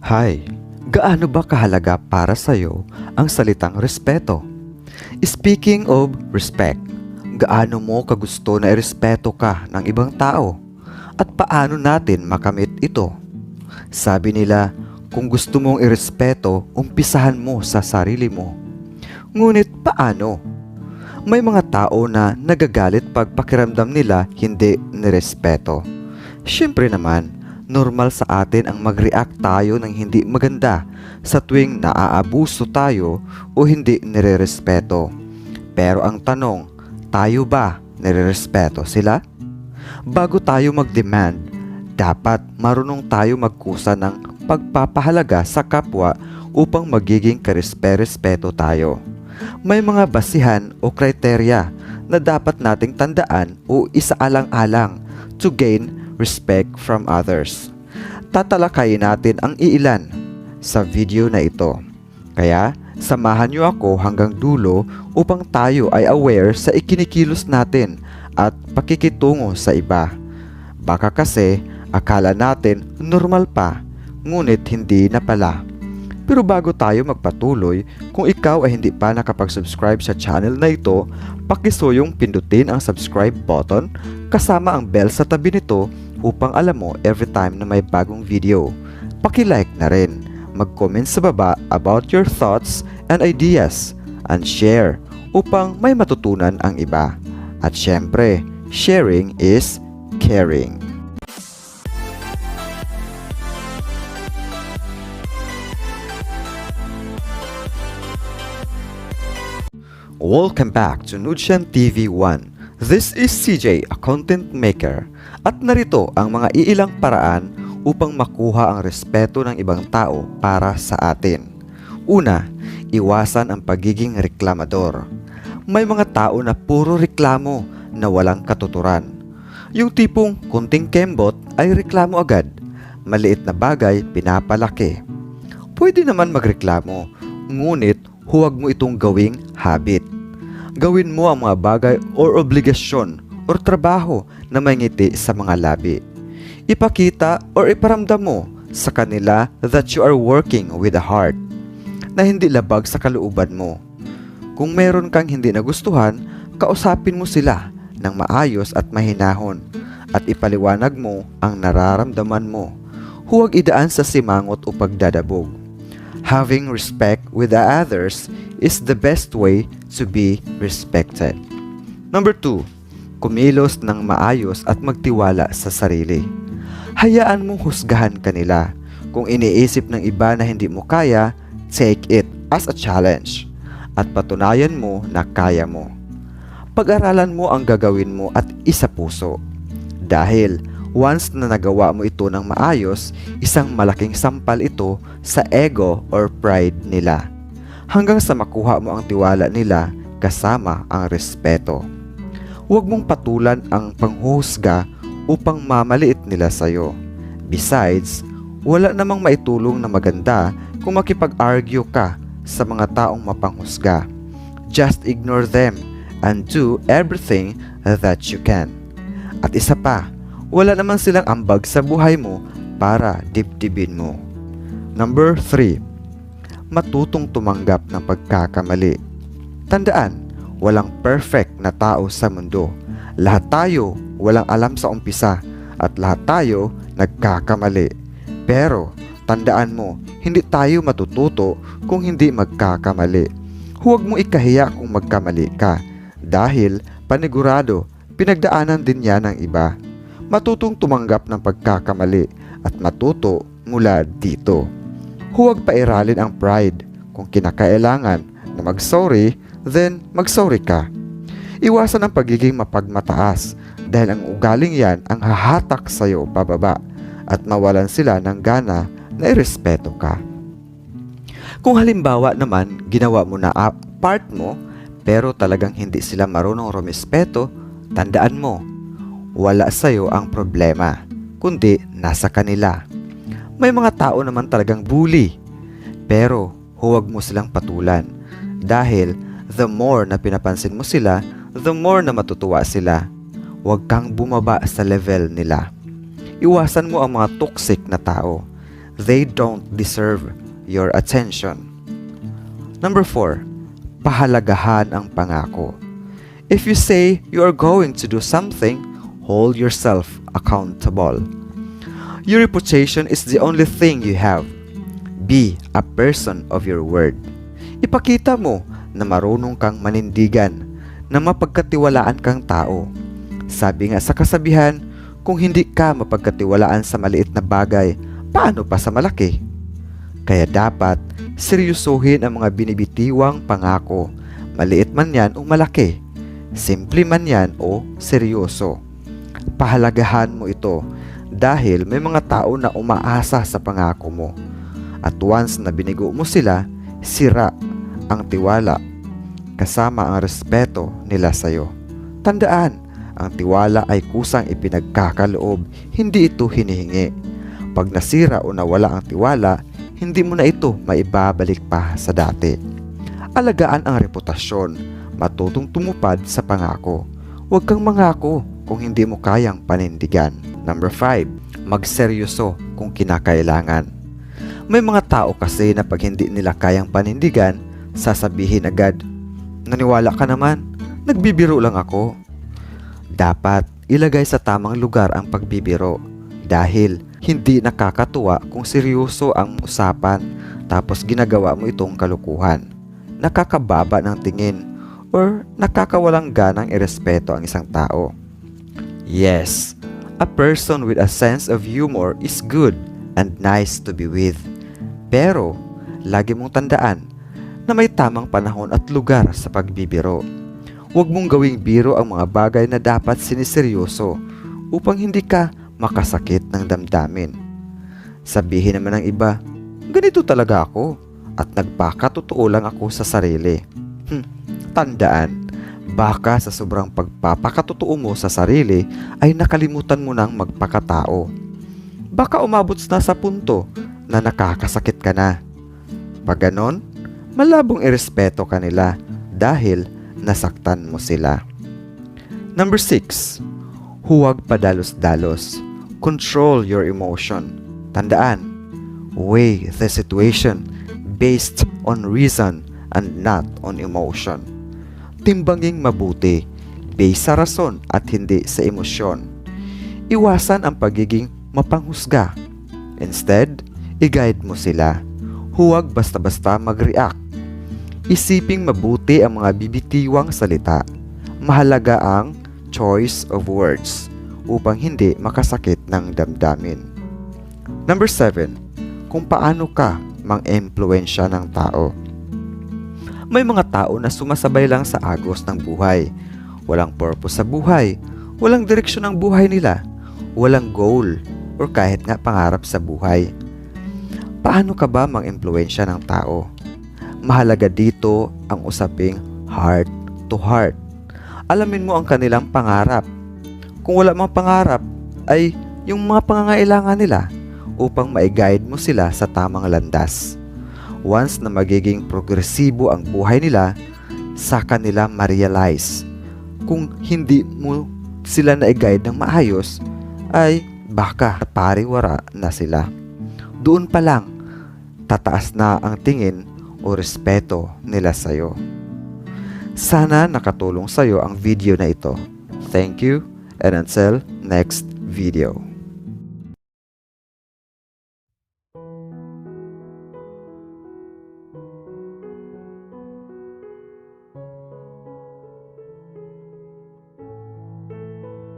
Hi, gaano ba kahalaga para sa'yo ang salitang respeto? Speaking of respect, gaano mo kagusto na irespeto ka ng ibang tao? At paano natin makamit ito? Sabi nila, kung gusto mong irespeto, umpisahan mo sa sarili mo. Ngunit paano? May mga tao na nagagalit pag pakiramdam nila hindi nirespeto. Siyempre naman, normal sa atin ang mag-react tayo ng hindi maganda sa tuwing naaabuso tayo o hindi nirerespeto. Pero ang tanong, tayo ba nirerespeto sila? Bago tayo mag-demand, dapat marunong tayo magkusa ng pagpapahalaga sa kapwa upang magiging karespe-respeto tayo. May mga basihan o kriteria na dapat nating tandaan o isaalang-alang to gain respect from others. Tatalakayin natin ang iilan sa video na ito. Kaya, samahan niyo ako hanggang dulo upang tayo ay aware sa ikinikilos natin at pakikitungo sa iba. Baka kasi akala natin normal pa, ngunit hindi na pala. Pero bago tayo magpatuloy, kung ikaw ay hindi pa nakapag-subscribe sa channel na ito, pakisuyong pindutin ang subscribe button kasama ang bell sa tabi nito upang alam mo every time na may bagong video. Paki-like na rin, mag-comment sa baba about your thoughts and ideas, and share upang may matutunan ang iba. At syempre, sharing is caring. Welcome back to Nudshan TV 1. This is CJ, a content maker. At narito ang mga iilang paraan upang makuha ang respeto ng ibang tao para sa atin. Una, iwasan ang pagiging reklamador. May mga tao na puro reklamo na walang katuturan. Yung tipong kunting kembot ay reklamo agad. Maliit na bagay pinapalaki. Pwede naman magreklamo, ngunit huwag mo itong gawing habit. Gawin mo ang mga bagay or obligasyon or trabaho na may ngiti sa mga labi. Ipakita or iparamdam mo sa kanila that you are working with a heart, na hindi labag sa kalooban mo. Kung meron kang hindi nagustuhan, kausapin mo sila ng maayos at mahinahon at ipaliwanag mo ang nararamdaman mo. Huwag idaan sa simangot o pagdadabog. Having respect with the others is the best way to be respected. Number 2, kumilos ng maayos at magtiwala sa sarili. Hayaan mong husgahan kanila. Kung iniisip ng iba na hindi mo kaya, take it as a challenge at patunayan mo na kaya mo. Pag-aralan mo ang gagawin mo at isa puso. Dahil once na nagawa mo ito ng maayos, isang malaking sampal ito sa ego or pride nila. Hanggang sa makuha mo ang tiwala nila kasama ang respeto. Huwag mong patulan ang panghuhusga upang mamaliit nila sa'yo. Besides, wala namang maitulong na maganda kung makipag-argue ka sa mga taong mapanghusga. Just ignore them and do everything that you can. At isa pa, wala naman silang ambag sa buhay mo para dibdibin mo. Number 3, matutong tumanggap ng pagkakamali. Tandaan, walang perfect na tao sa mundo. Lahat tayo walang alam sa umpisa at lahat tayo nagkakamali. Pero tandaan mo, hindi tayo matututo kung hindi magkakamali. Huwag mo ikahiya kung magkamali ka dahil panigurado, pinagdaanan din yan ng iba. Matutong tumanggap ng pagkakamali at matuto mula dito. Huwag pairalin ang pride. Kung kinakailangan na mag-sorry, then mag-sorry ka. Iwasan ang pagiging mapagmataas dahil ang ugaling yan ang hahatak sa'yo pababa at mawalan sila ng gana na irespeto ka. Kung halimbawa naman ginawa mo na part mo pero talagang hindi sila marunong rumespeto, tandaan mo, wala sa'yo ang problema, kundi nasa kanila. May mga tao naman talagang bully, pero huwag mo silang patulan. Dahil the more na pinapansin mo sila, the more na matutuwa sila. Huwag kang bumaba sa level nila. Iwasan mo ang mga toxic na tao they don't deserve your attention. Number 4, pahalagahan ang pangako. If you say you are going to do something, hold yourself accountable. Your reputation is the only thing you have. Be a person of your word. Ipakita mo na marunong kang manindigan, na mapagkatiwalaan kang tao. Sabi nga sa kasabihan, kung hindi ka mapagkatiwalaan sa maliit na bagay, paano pa sa malaki? Kaya dapat seryosohin ang mga binibitiwang pangako, maliit man yan o malaki, simple man yan o seryoso. Pahalagahan mo ito dahil may mga tao na umaasa sa pangako mo. At once na binigo mo sila, sira ang tiwala kasama ang respeto nila sa iyo. Tandaan, ang tiwala ay kusang ipinagkakaloob, hindi ito hinihingi. Pag nasira o nawala ang tiwala, hindi mo na ito maibabalik pa sa dati. Alagaan ang reputasyon, matutong tumupad sa pangako. Huwag kang mangako kung hindi mo kayang panindigan. Number 5, magseryoso kung kinakailangan. May mga tao kasi na pag hindi nila kayang panindigan, sasabihin agad, "Naniwala ka naman, nagbibiro lang ako." Dapat ilagay sa tamang lugar ang pagbibiro dahil hindi nakakatuwa kung seryoso ang usapan tapos ginagawa mo itong kalukuhan. Nakakababa ng tingin or nakakawalang ganang irespeto ang isang tao. Yes, a person with a sense of humor is good and nice to be with. Pero, lagi mong tandaan na may tamang panahon at lugar sa pagbibiro. Huwag mong gawing biro ang mga bagay na dapat siniseryoso upang hindi ka makasakit ng damdamin. Sabihin naman ng iba, ganito talaga ako at nagpakatotoo lang ako sa sarili. Tandaan, baka sa sobrang pagpapakatotoo mo sa sarili ay nakalimutan mo nang magpakatao. Baka umabot na sa punto na nakakasakit ka na. Pag ganon, malabong irespeto ka nila dahil nasaktan mo sila. Number 6, huwag padalos-dalos. Control your emotion. Tandaan, weigh the situation based on reason and not on emotion. Timbanging mabuti, based sa rason at hindi sa emosyon. Iwasan ang pagiging mapanghusga. Instead, i-guide mo sila. Huwag basta-basta mag-react. Isiping mabuti ang mga bibitiwang salita. Mahalaga ang choice of words upang hindi makasakit ng damdamin. Number 7, kung paano ka mang-impluwensya ng tao. May mga tao na sumasabay lang sa agos ng buhay. Walang purpose sa buhay, walang direksyon ng buhay nila, walang goal, or kahit nga pangarap sa buhay. Paano ka ba mang-impluwensya ng tao? Mahalaga dito ang usaping heart to heart. Alamin mo ang kanilang pangarap. Kung wala mang pangarap, ay yung mga pangangailangan nila upang ma-guide mo sila sa tamang landas. Once na magiging progresibo ang buhay nila, saka nila ma-realize. Kung hindi mo sila na-guide ng maayos, ay baka pariwara na sila. Doon pa lang, tataas na ang tingin o respeto nila sa'yo. Sana nakatulong sa'yo ang video na ito. Thank you and until next video.